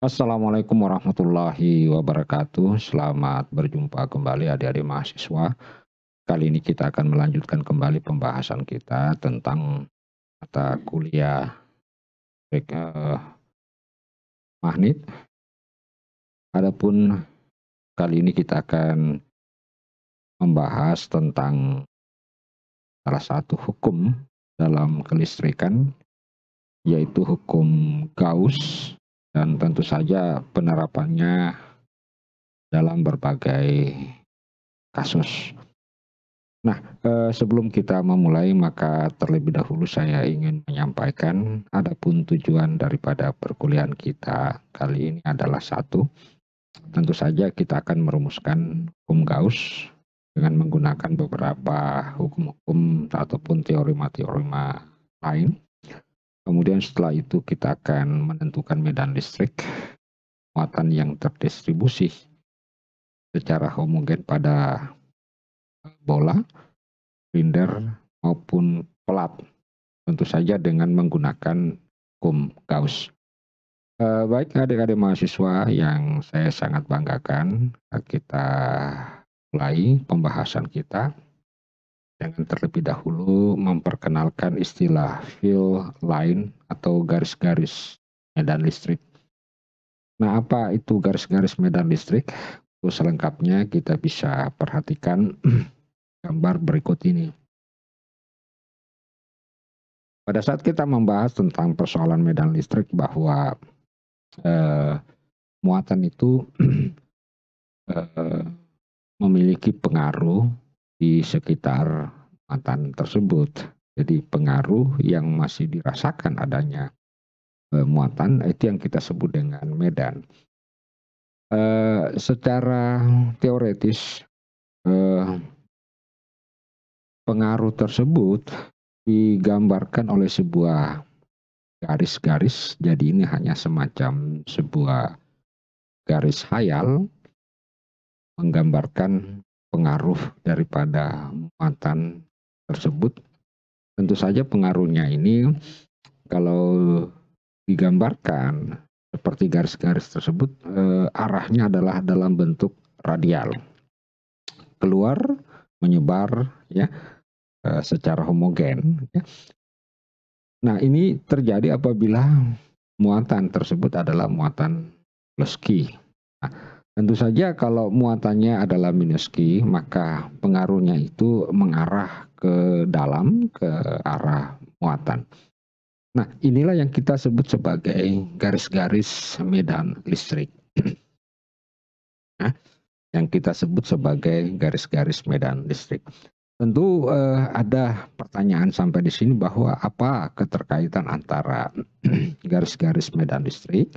Assalamualaikum warahmatullahi wabarakatuh. Selamat berjumpa kembali adik-adik mahasiswa. Kali ini kita akan melanjutkan kembali pembahasan kita tentang mata kuliah Magnit. Adapun kali ini kita akan membahas tentang salah satu hukum dalam kelistrikan, yaitu hukum Gauss, dan tentu saja penerapannya dalam berbagai kasus. Nah, sebelum kita memulai, maka terlebih dahulu saya ingin menyampaikan adapun tujuan daripada perkuliahan kita kali ini adalah satu, tentu saja kita akan merumuskan hukum Gauss dengan menggunakan beberapa hukum-hukum ataupun teorema-teorema lain. Kemudian setelah itu kita akan menentukan medan listrik, muatan yang terdistribusi secara homogen pada bola, silinder maupun pelat, tentu saja dengan menggunakan hukum Gauss. Baik adik-adik mahasiswa yang saya sangat banggakan, kita mulai pembahasan kita dengan terlebih dahulu memperkenalkan istilah field line atau garis-garis medan listrik. Nah, apa itu garis-garis medan listrik? Selengkapnya kita bisa perhatikan gambar berikut ini. Pada saat kita membahas tentang persoalan medan listrik bahwa muatan itu memiliki pengaruh di sekitar muatan tersebut. Jadi pengaruh yang masih dirasakan adanya muatan itu yang kita sebut dengan medan. Secara teoretis pengaruh tersebut digambarkan oleh sebuah garis-garis, jadi ini hanya semacam sebuah garis khayal menggambarkan pengaruh daripada muatan tersebut. Tentu saja pengaruhnya ini kalau digambarkan seperti garis-garis tersebut, arahnya adalah dalam bentuk radial, keluar menyebar ya secara homogen ya. Nah, ini terjadi apabila muatan tersebut adalah muatan plus Q. Nah, tentu saja kalau muatannya adalah minus Q, maka pengaruhnya itu mengarah ke dalam, ke arah muatan. Nah, inilah yang kita sebut sebagai garis-garis medan listrik. Nah, yang kita sebut sebagai garis-garis medan listrik. Tentu ada pertanyaan sampai di sini bahwa apa keterkaitan antara garis-garis medan listrik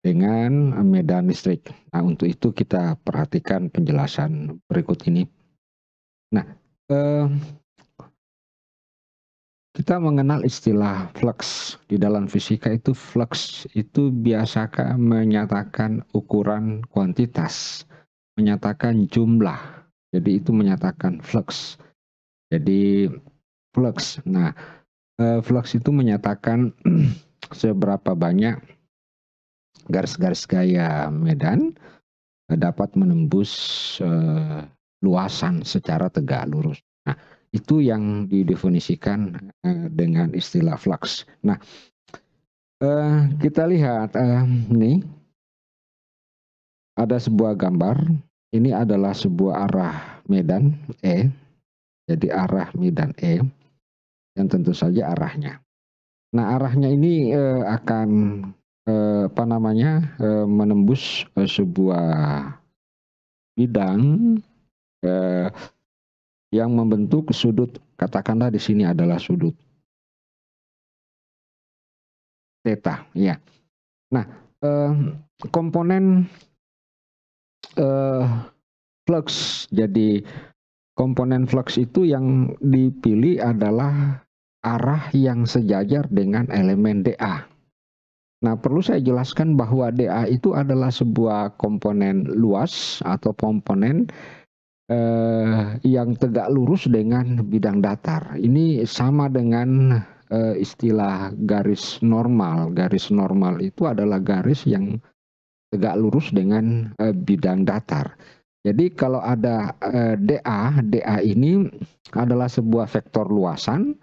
dengan medan listrik. Nah, untuk itu kita perhatikan penjelasan berikut ini. Nah, kita mengenal istilah flux. Di dalam fisika itu flux itu biasanya menyatakan ukuran kuantitas, menyatakan jumlah. Jadi itu menyatakan flux. Jadi flux. Nah, flux itu menyatakan seberapa banyak garis-garis gaya medan dapat menembus luasan secara tegak lurus. Nah, itu yang didefinisikan dengan istilah flux. Nah, kita lihat ini ada sebuah gambar. Ini adalah sebuah arah medan E. Jadi arah medan E yang tentu saja arahnya. Nah, arahnya ini akan menembus sebuah bidang yang membentuk sudut, katakanlah di sini adalah sudut theta, ya. Nah, komponen flux, jadi komponen flux itu yang dipilih adalah arah yang sejajar dengan elemen dA. Nah, perlu saya jelaskan bahwa dA itu adalah sebuah komponen luas atau komponen yang tegak lurus dengan bidang datar. Ini sama dengan istilah garis normal. Garis normal itu adalah garis yang tegak lurus dengan bidang datar. Jadi kalau ada DA ini adalah sebuah vektor luasan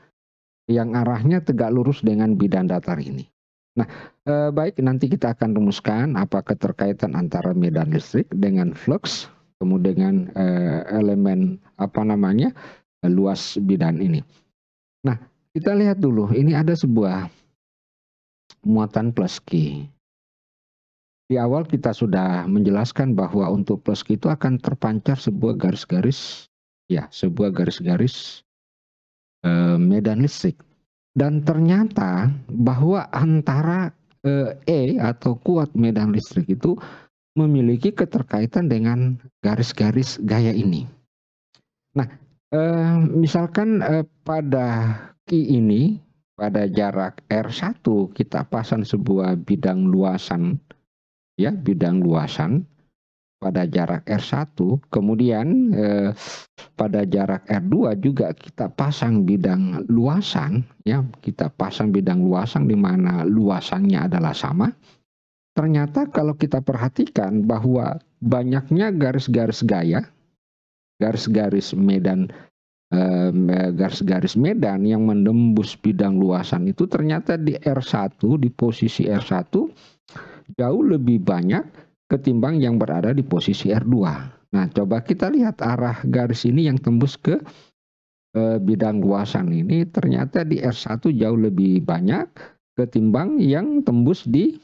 yang arahnya tegak lurus dengan bidang datar ini. Nah, baik, nanti kita akan rumuskan apa keterkaitan antara medan listrik dengan flux, kemudian elemen apa namanya luas bidang ini. Nah, kita lihat dulu, ini ada sebuah muatan plus Q. Di awal kita sudah menjelaskan bahwa untuk plus Q itu akan terpancar sebuah garis-garis, ya, sebuah garis-garis medan listrik. Dan ternyata bahwa antara E atau kuat medan listrik itu memiliki keterkaitan dengan garis-garis gaya ini. Nah, misalkan pada Q ini, pada jarak R1 kita pasang sebuah bidang luasan, ya, bidang luasan pada jarak R1, kemudian pada jarak R2 juga kita pasang bidang luasan, ya, kita pasang bidang luasan di mana luasannya adalah sama. Ternyata kalau kita perhatikan bahwa banyaknya garis-garis gaya, garis-garis medan, garis-garis medan yang menembus bidang luasan itu ternyata di R1, di posisi R1 jauh lebih banyak ketimbang yang berada di posisi R2. Nah, coba kita lihat arah garis ini yang tembus ke bidang luasan ini ternyata di R1 jauh lebih banyak ketimbang yang tembus di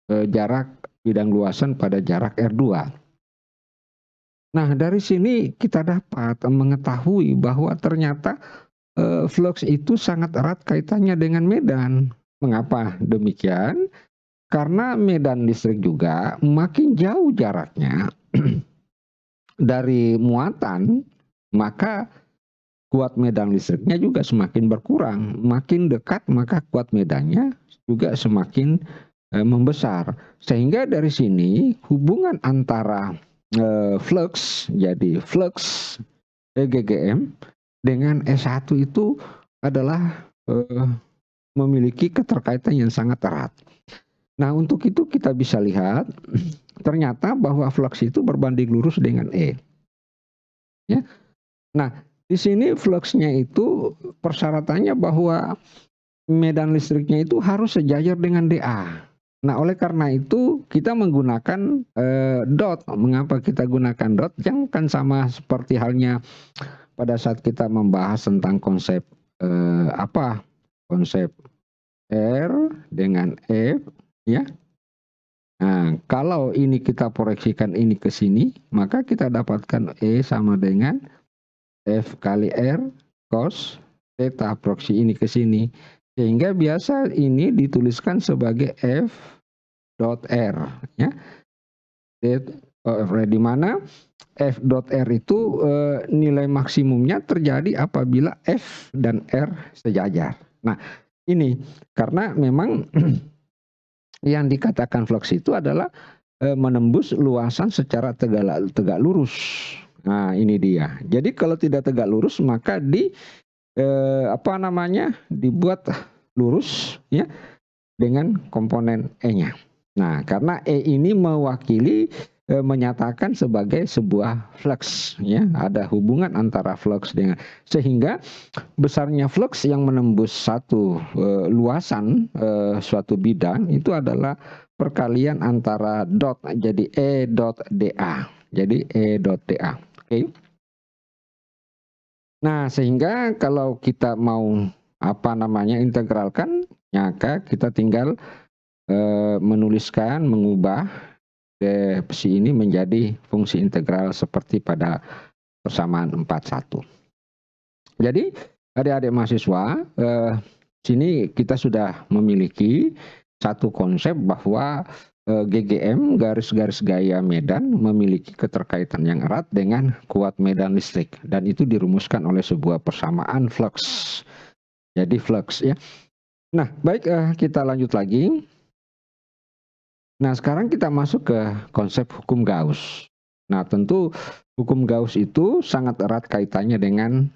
jarak bidang luasan pada jarak R2. Nah, dari sini kita dapat mengetahui bahwa ternyata flux itu sangat erat kaitannya dengan medan. Mengapa demikian? Karena medan listrik juga makin jauh jaraknya dari muatan, maka kuat medan listriknya juga semakin berkurang. Makin dekat, maka kuat medannya juga semakin membesar. Sehingga dari sini hubungan antara flux, jadi flux EGGM dengan E1 itu adalah memiliki keterkaitan yang sangat erat. Nah, untuk itu kita bisa lihat ternyata bahwa flux itu berbanding lurus dengan E. Ya. Nah, di sini fluxnya itu persyaratannya bahwa medan listriknya itu harus sejajar dengan DA. Nah, oleh karena itu kita menggunakan dot. Mengapa kita gunakan dot? Jangan sama seperti halnya pada saat kita membahas tentang konsep konsep R dengan F. Ya, nah, kalau ini kita proyeksikan ini ke sini, maka kita dapatkan E sama dengan F kali R cos theta proksi ini ke sini. Sehingga biasa ini dituliskan sebagai F dot R. Ya, di mana F dot R itu nilai maksimumnya terjadi apabila F dan R sejajar. Nah, ini karena memang yang dikatakan flux itu adalah menembus luasan secara tegak lurus. Nah, ini dia. Jadi kalau tidak tegak lurus maka dibuat lurus, ya, dengan komponen E-nya. Nah, karena E ini mewakili menyatakan sebagai sebuah flux, ya, ada hubungan antara flux dengan, sehingga besarnya flux yang menembus satu luasan suatu bidang itu adalah perkalian antara dot, jadi E dot DA, jadi E dot DA. Oke. Nah, sehingga kalau kita mau integralkan, maka kita tinggal mengubah si ini menjadi fungsi integral seperti pada persamaan 41. Jadi adik-adik mahasiswa, sini kita sudah memiliki satu konsep bahwa GGM, garis-garis gaya medan, memiliki keterkaitan yang erat dengan kuat medan listrik, dan itu dirumuskan oleh sebuah persamaan flux. Jadi flux, ya. Nah, baik, kita lanjut lagi. Nah, sekarang kita masuk ke konsep hukum Gauss. Nah, tentu hukum Gauss itu sangat erat kaitannya dengan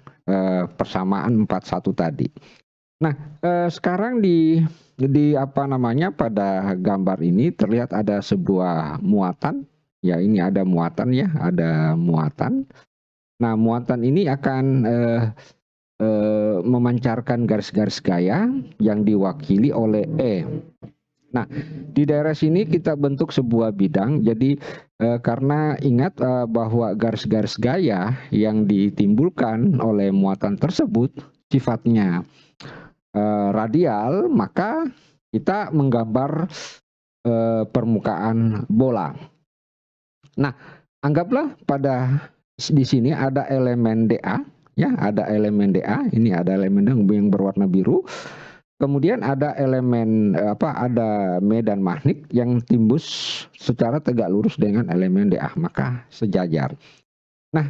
persamaan 41 tadi. Nah, sekarang di apa namanya, pada gambar ini terlihat ada sebuah muatan. Ya, ini ada muatan ya, ada muatan. Nah, muatan ini akan memancarkan garis-garis gaya yang diwakili oleh E. Nah, di daerah sini kita bentuk sebuah bidang. Jadi karena ingat bahwa garis-garis gaya yang ditimbulkan oleh muatan tersebut sifatnya radial, maka kita menggambar permukaan bola. Nah, anggaplah pada di sini ada elemen DA, ya, ada elemen DA. Ini ada elemen yang berwarna biru. Kemudian ada elemen ada medan magnet yang timbus secara tegak lurus dengan elemen DA, maka sejajar. Nah,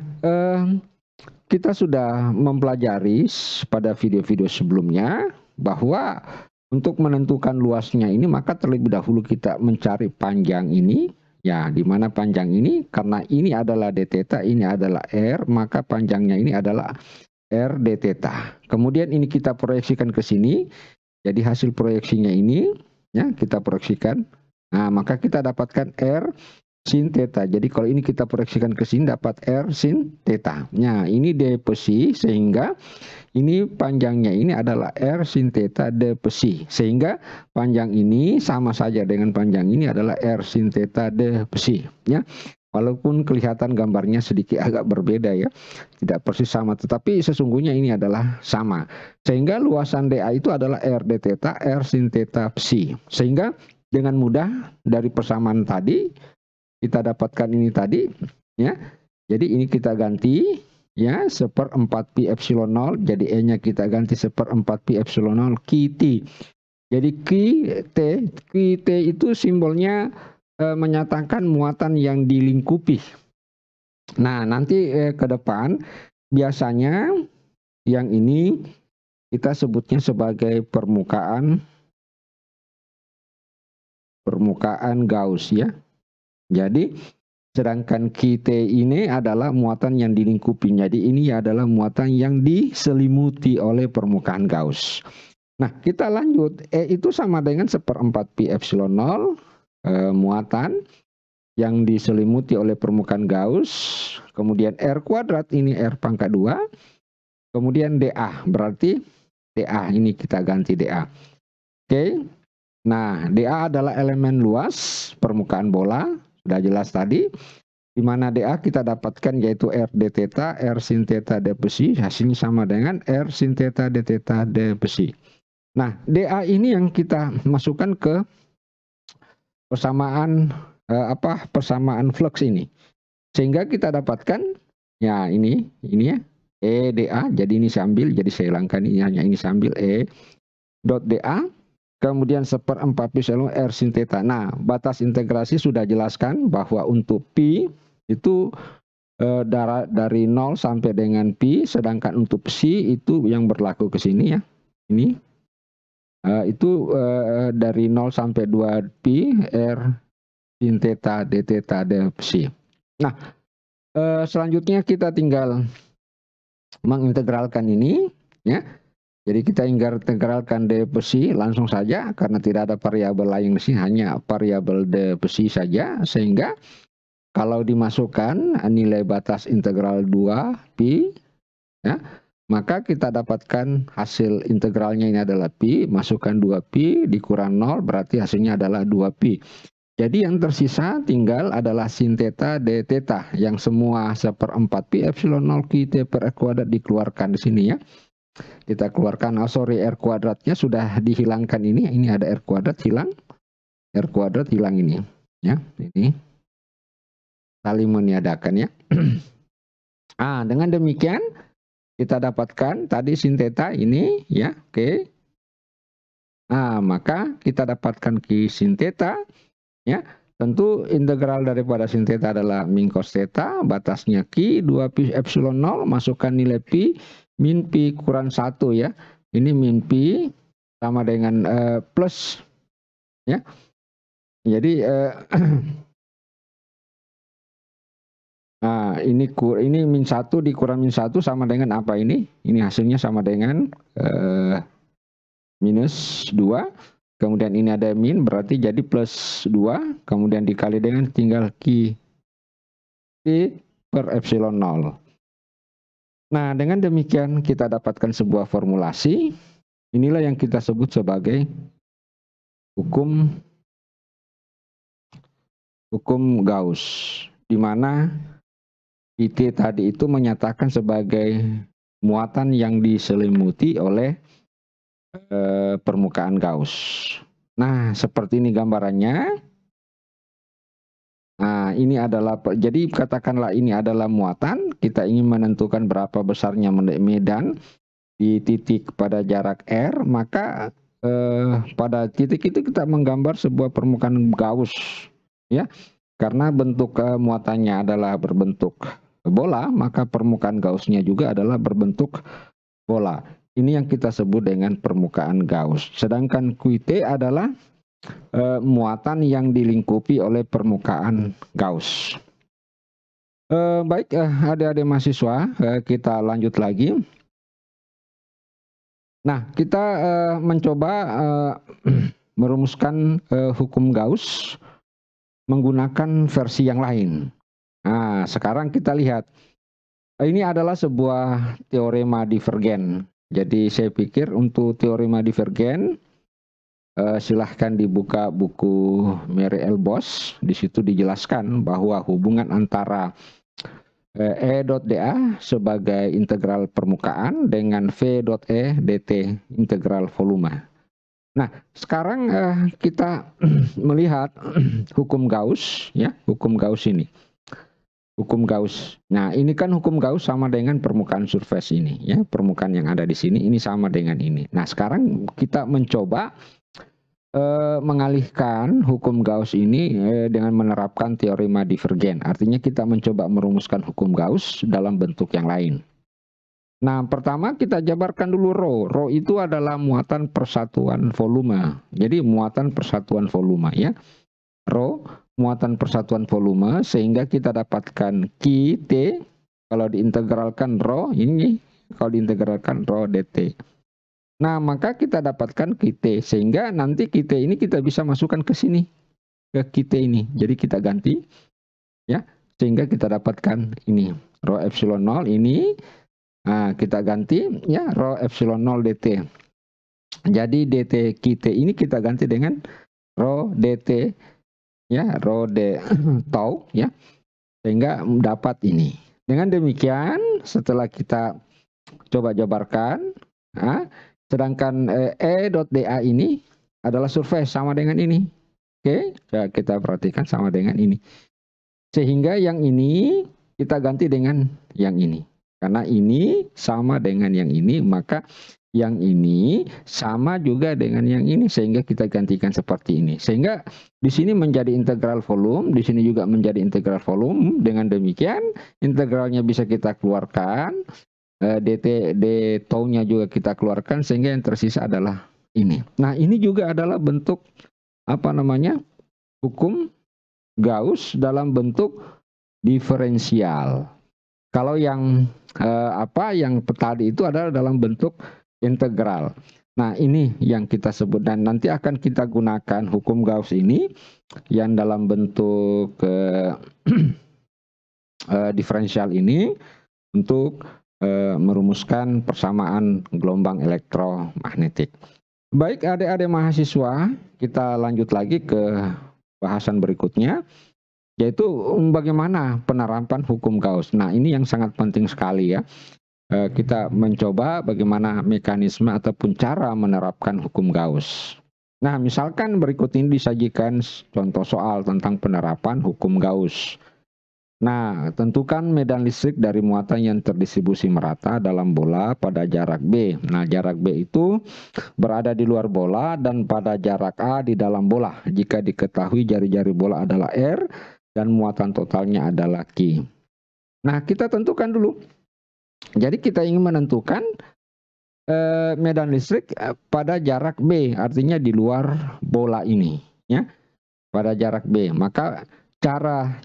kita sudah mempelajari pada video-video sebelumnya bahwa untuk menentukan luasnya ini maka terlebih dahulu kita mencari panjang ini, ya, di mana panjang ini karena ini adalah d theta, ini adalah r, maka panjangnya ini adalah r d theta. Kemudian ini kita proyeksikan ke sini. Jadi hasil proyeksinya ini ya kita proyeksikan. Nah, maka kita dapatkan r sin theta. Jadi kalau ini kita proyeksikan ke sini dapat r sin theta. Nah, ini d psi sehingga ini panjangnya ini adalah r sin theta d psi. Sehingga panjang ini sama saja dengan panjang ini adalah r sin theta d psi, ya. Walaupun kelihatan gambarnya sedikit agak berbeda ya, tidak persis sama, tetapi sesungguhnya ini adalah sama. Sehingga luasan DA itu adalah R d theta, R sin theta psi. Sehingga dengan mudah dari persamaan tadi kita dapatkan ini tadi, ya. Jadi ini kita ganti ya 1/4 pi epsilon 0, jadi E-nya kita ganti 1/4 pi epsilon 0 QT. Jadi QT itu simbolnya menyatakan muatan yang dilingkupi. Nah, nanti ke depan biasanya yang ini kita sebutnya sebagai permukaan Gauss ya. Jadi sedangkan QT ini adalah muatan yang dilingkupi. Jadi ini adalah muatan yang diselimuti oleh permukaan Gauss. Nah, kita lanjut. E itu sama dengan 1/4 pi epsilon 0 muatan yang diselimuti oleh permukaan Gauss. Kemudian R kuadrat ini R pangkat 2. Kemudian DA berarti DA ini kita ganti DA. Oke. Nah, DA adalah elemen luas permukaan bola. Sudah jelas tadi. Di mana DA kita dapatkan yaitu R d theta, R sin theta d psi. Hasilnya sama dengan R sin theta d theta d psi. Nah, DA ini yang kita masukkan ke persamaan persamaan flux ini. Sehingga kita dapatkan ya ini ya EDA. Jadi ini saya ambil, jadi saya hilangkan ini, hanya ini saya ambil E dot DA. Kemudian 1/4 pi epsilon R sin theta. Nah, batas integrasi sudah jelaskan bahwa untuk pi itu dari 0 sampai dengan pi, sedangkan untuk psi itu yang berlaku ke sini ya. Ini itu dari 0 sampai 2 pi R sin theta d theta d psi. Nah, selanjutnya kita tinggal mengintegralkan ini ya. Jadi kita integralkan d psi langsung saja karena tidak ada variabel lain di sini, hanya variabel d psi saja, sehingga kalau dimasukkan nilai batas integral 2 pi ya, maka kita dapatkan hasil integralnya ini adalah pi, masukkan 2 pi dikurang 0 berarti hasilnya adalah 2 pi. Jadi yang tersisa tinggal adalah sin theta d theta yang semua 1/4 pi epsilon 0 QT per R kuadrat dikeluarkan di sini ya. Kita keluarkan, R kuadratnya sudah dihilangkan ini ada R kuadrat hilang, R kuadrat hilang ini ya, ini saling meniadakan ya. Dengan demikian kita dapatkan tadi sin theta ini ya, oke. Maka kita dapatkan Q sin theta ya. Tentu integral daripada sin theta adalah min cos theta, batasnya Q 2 pi epsilon 0, masukkan nilai pi min pi kurang 1 ya. Ini min pi sama dengan plus ya. Jadi ini min 1 dikurang min 1 sama dengan apa ini? Ini hasilnya sama dengan minus 2, kemudian ini ada min, berarti jadi plus 2, kemudian dikali dengan tinggal Q T per epsilon 0. Nah, dengan demikian kita dapatkan sebuah formulasi. Inilah yang kita sebut sebagai hukum Gauss, di mana IT tadi itu menyatakan sebagai muatan yang diselimuti oleh permukaan Gauss. Nah, seperti ini gambarannya. Nah, ini adalah, jadi katakanlah ini adalah muatan, kita ingin menentukan berapa besarnya medan di titik pada jarak R, maka pada titik itu kita menggambar sebuah permukaan Gauss, ya. Karena bentuk muatannya adalah berbentuk bola, maka permukaan Gaussnya juga adalah berbentuk bola. Ini yang kita sebut dengan permukaan Gauss. Sedangkan QT adalah muatan yang dilingkupi oleh permukaan Gauss. Baik, adik-adik mahasiswa, kita lanjut lagi. Nah, kita mencoba merumuskan hukum Gauss menggunakan versi yang lain. Nah, sekarang kita lihat. Ini adalah sebuah teorema divergen. Jadi saya pikir untuk teorema divergen, silahkan dibuka buku Mary L. Bosch. Di situ dijelaskan bahwa hubungan antara E dot dA sebagai integral permukaan dengan V dot E dt integral volume. Nah, sekarang kita melihat hukum Gauss, ya, hukum Gauss ini. Hukum Gauss. Nah, ini kan hukum Gauss sama dengan permukaan surface ini, ya, permukaan yang ada di sini ini sama dengan ini. Nah, sekarang kita mencoba mengalihkan hukum Gauss ini dengan menerapkan teorema divergen. Artinya kita mencoba merumuskan hukum Gauss dalam bentuk yang lain. Nah, pertama kita jabarkan dulu rho. Rho itu adalah muatan persatuan volume. Jadi muatan persatuan volume, ya. Rho muatan persatuan volume, sehingga kita dapatkan QT kalau diintegralkan rho ini, kalau diintegralkan rho dt. Nah, maka kita dapatkan QT, sehingga nanti QT ini kita bisa masukkan ke sini, ke QT ini. Jadi kita ganti, ya, sehingga kita dapatkan ini rho epsilon 0 ini. Nah, kita ganti, ya, rho epsilon 0 dt. Jadi dt QT ini kita ganti dengan rho dt, ya, rho d tau, ya, sehingga dapat ini. Dengan demikian, setelah kita coba jabarkan, sedangkan E dot dA ini adalah surface sama dengan ini. Oke, kita perhatikan sama dengan ini. Sehingga yang ini kita ganti dengan yang ini. Karena ini sama dengan yang ini, maka yang ini sama juga dengan yang ini, sehingga kita gantikan seperti ini. Sehingga di sini menjadi integral volume, di sini juga menjadi integral volume. Dengan demikian, integralnya bisa kita keluarkan, dt d tau-nya juga kita keluarkan, sehingga yang tersisa adalah ini. Nah, ini juga adalah bentuk apa namanya? Hukum Gauss dalam bentuk diferensial. Kalau yang yang tadi itu adalah dalam bentuk integral. Nah, ini yang kita sebut, dan nanti akan kita gunakan hukum Gauss ini yang dalam bentuk diferensial ini untuk merumuskan persamaan gelombang elektromagnetik. Baik, adik-adik mahasiswa, kita lanjut lagi ke bahasan berikutnya, yaitu bagaimana penerapan hukum Gauss. Nah, ini yang sangat penting sekali, ya. Kita mencoba bagaimana mekanisme ataupun cara menerapkan hukum Gauss. Nah, misalkan berikut ini disajikan contoh soal tentang penerapan hukum Gauss. Nah, tentukan medan listrik dari muatan yang terdistribusi merata dalam bola pada jarak B. Nah, jarak B itu berada di luar bola dan pada jarak A di dalam bola, jika diketahui jari-jari bola adalah R dan muatan totalnya adalah Q. Nah, kita tentukan dulu. Jadi kita ingin menentukan medan listrik pada jarak B, artinya di luar bola ini, ya, pada jarak B. Maka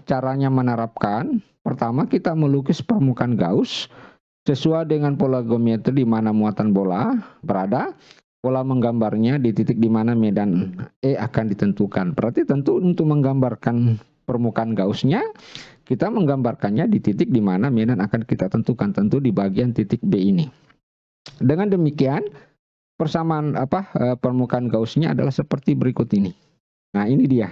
caranya menerapkan, pertama kita melukis permukaan Gauss sesuai dengan pola geometri di mana muatan bola berada, pola menggambarnya di titik di mana medan E akan ditentukan. Berarti tentu untuk menggambarkan permukaan Gaussnya, kita menggambarkannya di titik di mana medan akan kita tentukan, tentu di bagian titik B ini. Dengan demikian, persamaan permukaan Gaussnya adalah seperti berikut ini. Nah, ini dia.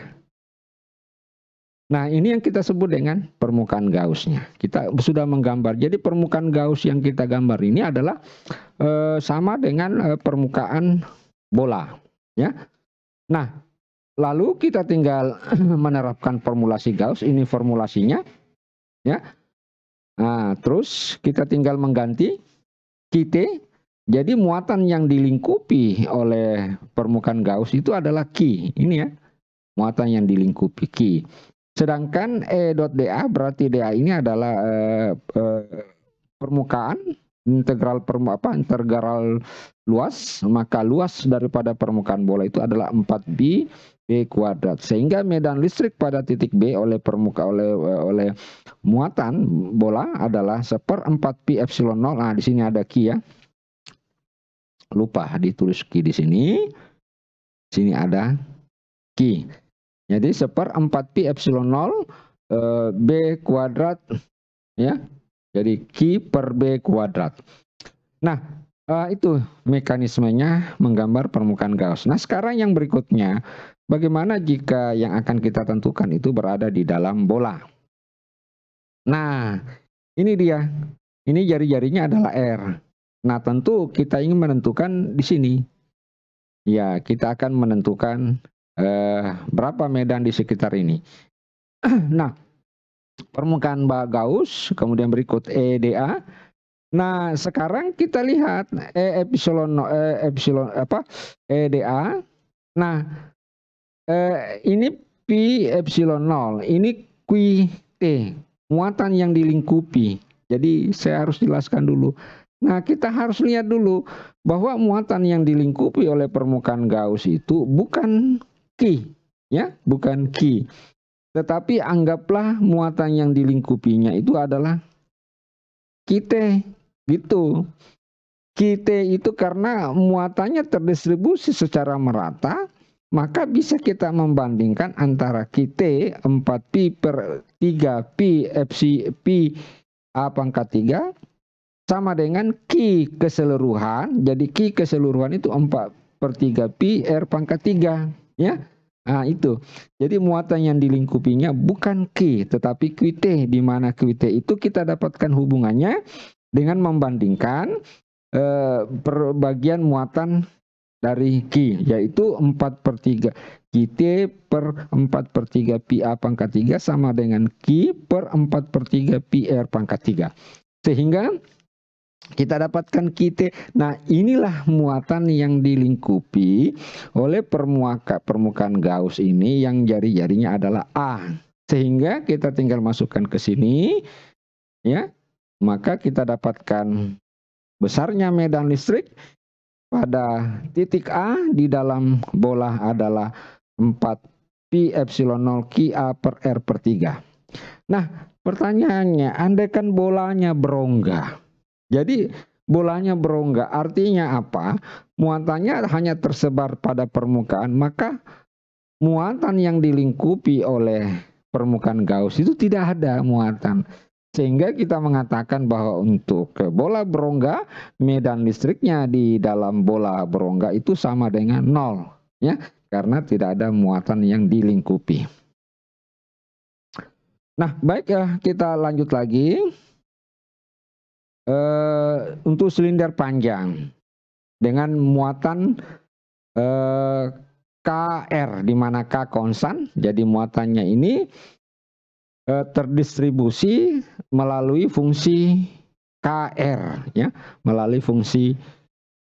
Nah, ini yang kita sebut dengan permukaan Gaussnya. Kita sudah menggambar. Jadi permukaan Gauss yang kita gambar ini adalah sama dengan permukaan bola, ya. Nah, lalu kita tinggal menerapkan formulasi Gauss. Ini formulasinya, ya. Nah, terus kita tinggal mengganti QT. Jadi muatan yang dilingkupi oleh permukaan Gauss itu adalah Q. Ini ya, muatan yang dilingkupi Q. Sedangkan E.dA berarti dA ini adalah permukaan integral luas, maka luas daripada permukaan bola itu adalah 4B B kuadrat. Sehingga medan listrik pada titik B oleh muatan bola adalah 1/4Pi epsilon 0. Nah, di sini ada Q ya. Lupa ditulis Q di sini. Sini ada Q. Jadi 1/4Pi epsilon 0 B kuadrat, ya. Jadi Q per B kuadrat. Nah, itu mekanismenya menggambar permukaan Gauss. Nah, sekarang yang berikutnya, bagaimana jika yang akan kita tentukan itu berada di dalam bola? Nah, ini dia. Ini jari-jarinya adalah R. Nah, tentu kita ingin menentukan di sini. Ya, kita akan menentukan berapa medan di sekitar ini. Nah, permukaan Gauss, kemudian berikut EDA. Nah, sekarang kita lihat EDA. Nah, ini Pi epsilon 0, ini QT, muatan yang dilingkupi. Jadi saya harus jelaskan dulu. Nah, kita harus lihat dulu bahwa muatan yang dilingkupi oleh permukaan Gauss itu bukan Q, ya, bukan Q. Tetapi anggaplah muatan yang dilingkupinya itu adalah QT, gitu. QT itu karena muatannya terdistribusi secara merata, maka bisa kita membandingkan antara QT 4Pi per 3Pi Pi A pangkat 3 sama dengan Q keseluruhan. Jadi Q keseluruhan itu 4/3Pi R pangkat 3, ya. Nah, itu. Jadi muatan yang dilingkupinya bukan Q, tetapi QT, di mana QT itu kita dapatkan hubungannya dengan membandingkan perbagian muatan dari Q, yaitu 4/3 QT per 4/3 Pi A pangkat 3 sama dengan Q per 4/3 Pi R pangkat 3. Sehingga kita dapatkan QT. Nah, inilah muatan yang dilingkupi oleh permukaan Gauss ini yang jari-jarinya adalah A. Sehingga kita tinggal masukkan ke sini, ya. Maka kita dapatkan besarnya medan listrik pada titik A di dalam bola adalah 4Pi epsilon 0 QA per R per 3. Nah, pertanyaannya, andaikan bolanya berongga. Jadi bolanya berongga artinya apa? Muatannya hanya tersebar pada permukaan, maka muatan yang dilingkupi oleh permukaan Gauss itu tidak ada muatan. Sehingga kita mengatakan bahwa untuk bola berongga, medan listriknya di dalam bola berongga itu sama dengan 0, ya, karena tidak ada muatan yang dilingkupi. Nah, baik ya, kita lanjut lagi. Untuk silinder panjang dengan muatan KR, di mana K konstan, jadi muatannya ini terdistribusi melalui fungsi KR, ya, melalui fungsi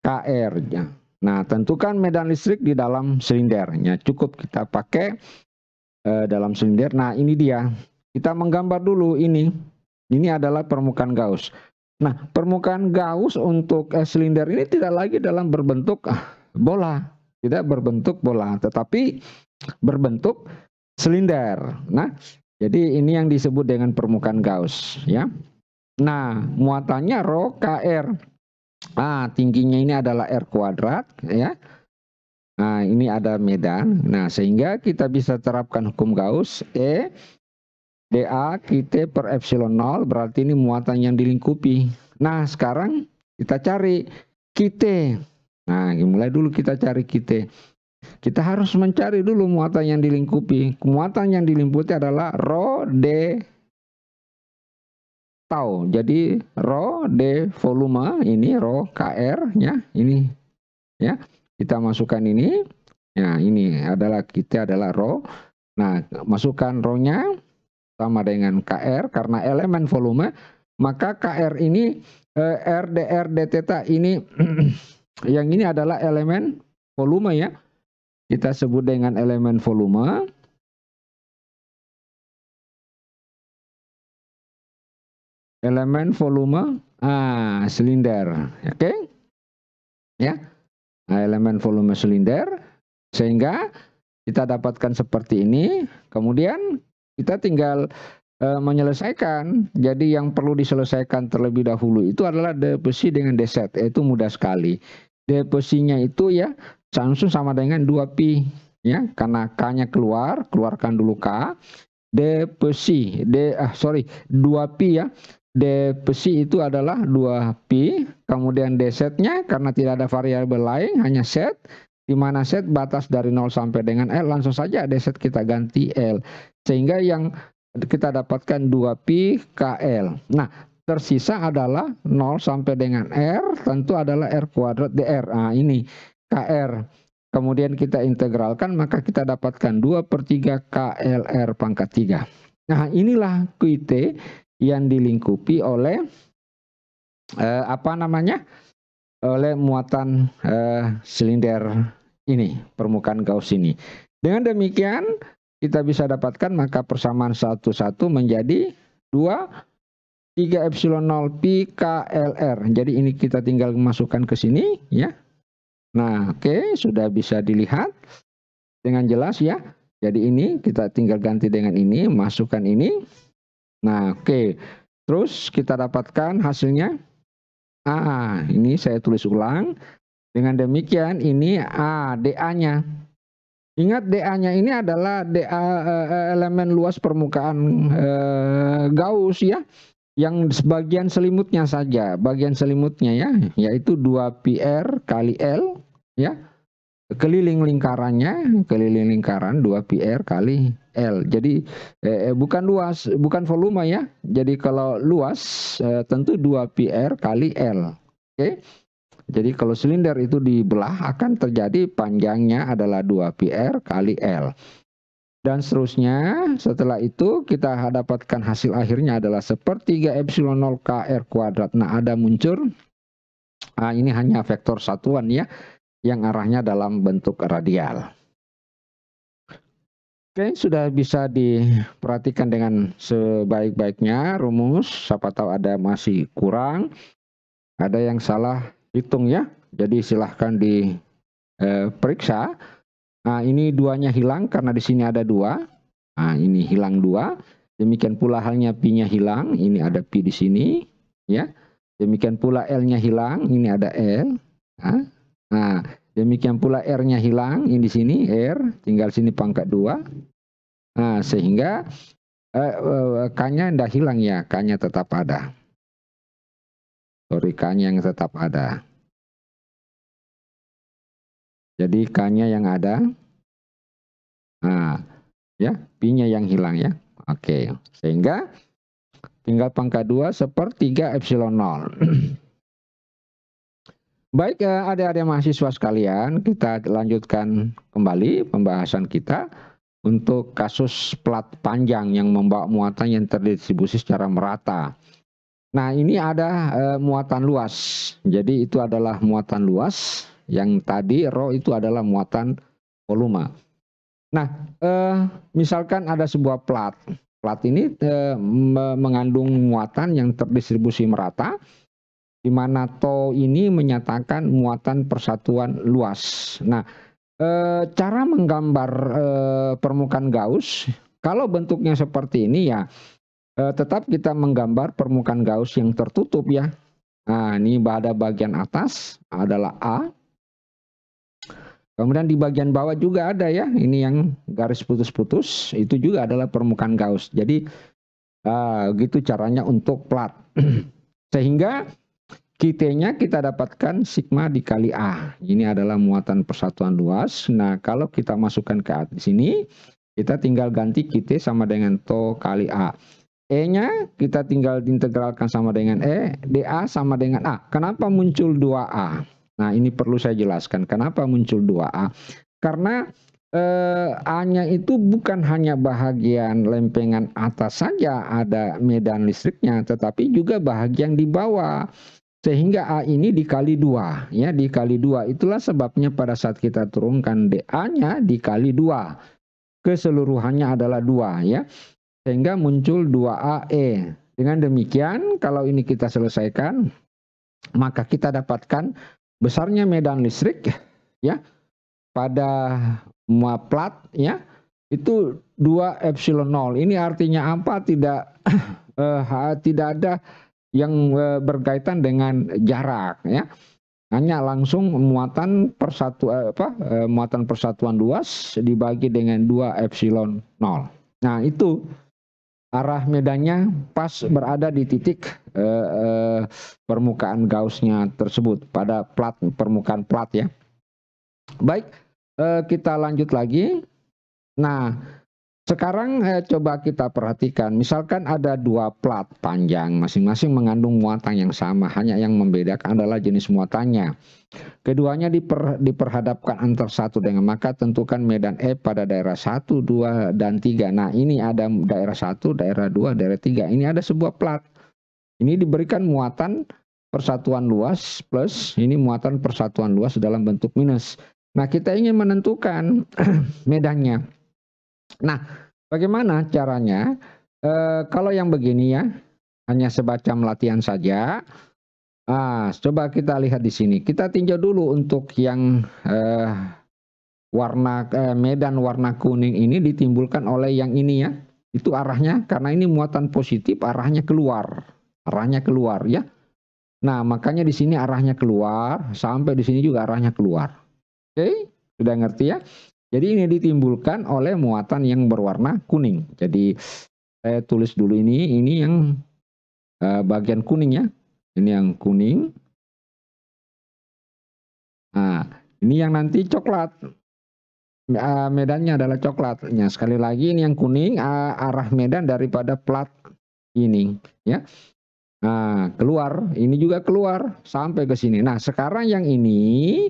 KR, ya. Nah, tentukan medan listrik di dalam silindernya. Cukup kita pakai dalam silinder. Nah, ini dia. Kita menggambar dulu ini. Ini adalah permukaan Gauss. Nah, permukaan Gauss untuk silinder ini tidak lagi dalam berbentuk bola, tidak berbentuk bola, tetapi berbentuk silinder. Nah, jadi ini yang disebut dengan permukaan Gauss, ya. Nah, muatannya rho KR. tingginya ini adalah R kuadrat ya. Nah, ini ada medan. Nah, sehingga kita bisa terapkan hukum Gauss. dA QT per epsilon 0 berarti ini muatan yang dilingkupi. Nah, sekarang kita cari QT. Nah, mulai dulu kita cari QT. Kita harus mencari dulu muatan yang dilingkupi. Muatan yang dilingkupi adalah rho D tau. Jadi rho D volume, ini rho KR ya, ini ya. Kita masukkan ini. Nah, ini adalah kita adalah rho. Nah, masukkan rho-nya sama dengan KR karena elemen volume, maka KR ini R dr d theta ini yang ini adalah elemen volume ya. Kita sebut dengan elemen volume. Elemen volume silinder, oke? Ya. Nah, elemen volume silinder sehingga kita dapatkan seperti ini. Kemudian kita tinggal menyelesaikan. Jadi yang perlu diselesaikan terlebih dahulu itu adalah d besi dengan d set, yaitu mudah sekali. D besinya itu ya langsung sama dengan 2pi ya, karena K-nya keluarkan dulu K. D besi, 2pi ya. D besi itu adalah 2pi, kemudian D setnya karena tidak ada variabel lain, hanya set, di mana set batas dari 0 sampai dengan L, langsung saja D set kita ganti L. Sehingga yang kita dapatkan 2pi KL. Nah, tersisa adalah 0 sampai dengan R, tentu adalah R kuadrat DR. Nah, ini KR. Kemudian kita integralkan, maka kita dapatkan 2/3 KLR pangkat 3. Nah, inilah QT yang dilingkupi oleh oleh muatan silinder ini, permukaan Gauss ini. Dengan demikian kita bisa dapatkan maka persamaan 1,1 menjadi 2/3 epsilon 0 pi KLR. Jadi ini kita tinggal masukkan ke sini ya. Nah, oke, sudah bisa dilihat dengan jelas ya. Jadi ini kita tinggal ganti dengan ini, masukkan ini. Nah, oke. Terus kita dapatkan hasilnya. Ini saya tulis ulang. Dengan demikian ini dA-nya. Ingat dA-nya ini adalah dA elemen luas permukaan Gauss ya. Yang sebagian selimutnya saja, bagian selimutnya ya, yaitu 2πr kali L ya. Keliling lingkaran 2πr kali L. Jadi bukan luas, bukan volume ya. Jadi kalau luas tentu 2πr kali L. Oke. Jadi kalau silinder itu dibelah akan terjadi panjangnya adalah 2πr kali L. Dan seterusnya, setelah itu kita dapatkan hasil akhirnya adalah 1/3 epsilon 0 KR kuadrat. Nah, ada muncul, ini hanya vektor satuan ya, yang arahnya dalam bentuk radial. Oke, sudah bisa diperhatikan dengan sebaik-baiknya rumus. Siapa tahu ada masih kurang, ada yang salah hitung ya. Jadi silahkan diperiksa. Nah, ini 2-nya hilang karena di sini ada 2. Nah, ini hilang 2. Demikian pula halnya pi-nya hilang, ini ada pi di sini, ya. Demikian pula L-nya hilang, ini ada L. Nah, demikian pula R-nya hilang, ini di sini R, tinggal sini pangkat 2. Nah, sehingga K-nya tidak hilang ya, K-nya tetap ada. Sorry, K-nya yang tetap ada. Jadi K-nya yang ada, ya, pi-nya yang hilang ya. Oke, sehingga tinggal pangkat 2 1/3 epsilon 0. Baik, adik-adik mahasiswa sekalian, kita lanjutkan kembali pembahasan kita untuk kasus plat panjang yang membawa muatan yang terdistribusi secara merata. Nah, ini ada muatan luas. Jadi itu adalah muatan luas. Yang tadi rho itu adalah muatan volume. Nah, misalkan ada sebuah plat. Plat ini mengandung muatan yang terdistribusi merata, di mana tau ini menyatakan muatan persatuan luas. Nah, cara menggambar permukaan Gauss, kalau bentuknya seperti ini ya, tetap kita menggambar permukaan Gauss yang tertutup ya. Nah, ini pada bagian atas adalah A. Kemudian di bagian bawah juga ada ya, ini yang garis putus-putus, itu juga adalah permukaan Gauss. Jadi gitu caranya untuk plat. Sehingga QT-nya kita dapatkan sigma dikali A. Ini adalah muatan persatuan luas. Nah, kalau kita masukkan ke sini, kita tinggal ganti QT sama dengan to kali A. E-nya kita tinggal diintegralkan sama dengan E, dA sama dengan A. Kenapa muncul 2A? Nah, ini perlu saya jelaskan. Kenapa muncul 2A? Karena A-nya itu bukan hanya bahagian lempengan atas saja ada medan listriknya, tetapi juga bahagian di bawah. Sehingga A ini dikali 2. Ya, dikali 2. Itulah sebabnya pada saat kita turunkan dA-nya dikali 2. Keseluruhannya adalah 2 ya. Sehingga muncul 2AE. Dengan demikian, kalau ini kita selesaikan, maka kita dapatkan besarnya medan listrik ya pada plat ya itu 2 epsilon 0. Ini artinya apa? Tidak ada yang berkaitan dengan jarak ya. Hanya langsung muatan persatuan luas dibagi dengan 2 epsilon 0. Nah, itu arah medannya pas berada di titik permukaan Gauss-nya tersebut pada permukaan plat ya. Baik, kita lanjut lagi. Nah, sekarang coba kita perhatikan, misalkan ada 2 plat panjang, masing-masing mengandung muatan yang sama, hanya yang membedakan adalah jenis muatannya. Keduanya diperhadapkan antar satu dengan, maka tentukan medan E pada daerah 1, 2, dan 3. Nah, ini ada daerah 1, daerah 2, daerah 3. Ini ada sebuah plat. Ini diberikan muatan persatuan luas plus, ini muatan persatuan luas dalam bentuk minus. Nah, kita ingin menentukan medannya. Nah, bagaimana caranya? Kalau yang begini ya, hanya semacam latihan saja. Coba kita lihat di sini. Kita tinjau dulu untuk yang medan warna kuning ini ditimbulkan oleh yang ini ya. Itu arahnya karena ini muatan positif, arahnya keluar. Arahnya keluar ya. Nah, makanya di sini arahnya keluar, sampai di sini juga arahnya keluar. Oke, sudah ngerti ya? Jadi ini ditimbulkan oleh muatan yang berwarna kuning. Jadi saya tulis dulu ini yang bagian kuning ya. Ini yang kuning. Nah, ini yang nanti coklat. Medannya adalah coklatnya. Sekali lagi ini yang kuning, arah medan daripada plat ini, ya. Nah, keluar, ini juga keluar sampai ke sini. Nah, sekarang yang ini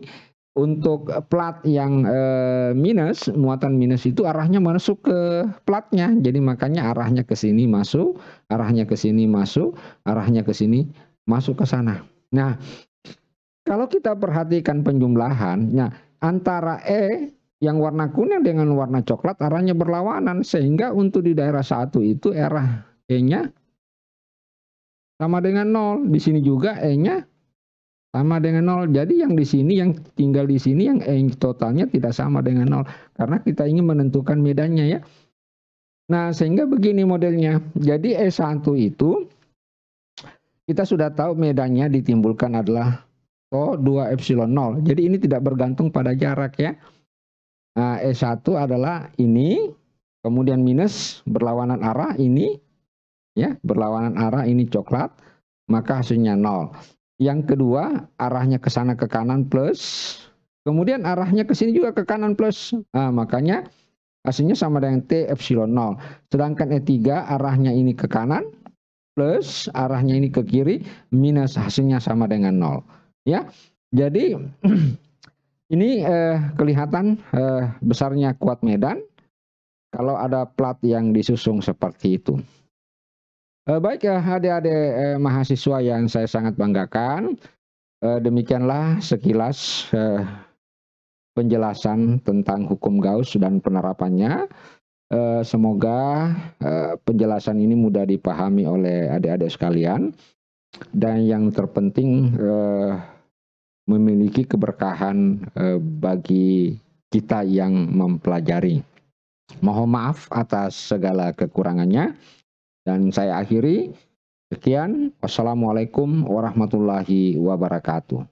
untuk plat yang minus, muatan minus itu arahnya masuk ke platnya. Jadi makanya arahnya ke sini masuk, arahnya ke sini masuk, arahnya ke sini masuk ke sana. Nah, kalau kita perhatikan penjumlahan, nah, antara E yang warna kuning dengan warna coklat arahnya berlawanan, sehingga untuk di daerah 1 itu arah E-nya sama dengan 0. Di sini juga E-nya sama dengan 0. Jadi yang di sini, yang tinggal di sini, yang E totalnya tidak sama dengan 0. Karena kita ingin menentukan medannya ya. Nah, sehingga begini modelnya. Jadi E1 itu kita sudah tahu medannya ditimbulkan adalah 2 epsilon 0. Jadi ini tidak bergantung pada jarak ya. Nah, E1 adalah ini, kemudian minus berlawanan arah ini, ya, berlawanan arah ini coklat, maka hasilnya 0. Yang kedua, arahnya ke sana ke kanan plus, kemudian arahnya ke sini juga ke kanan plus. Nah, makanya hasilnya sama dengan T epsilon 0. Sedangkan E3 arahnya ini ke kanan plus, arahnya ini ke kiri, minus, hasilnya sama dengan 0. Ya, jadi ini kelihatan besarnya kuat medan kalau ada plat yang disusung seperti itu. Baik ya adik-adik mahasiswa yang saya sangat banggakan, demikianlah sekilas penjelasan tentang hukum Gauss dan penerapannya. Semoga penjelasan ini mudah dipahami oleh adik-adik sekalian, dan yang terpenting memiliki keberkahan bagi kita yang mempelajari. Mohon maaf atas segala kekurangannya, dan saya akhiri. Sekian, wassalamualaikum warahmatullahi wabarakatuh.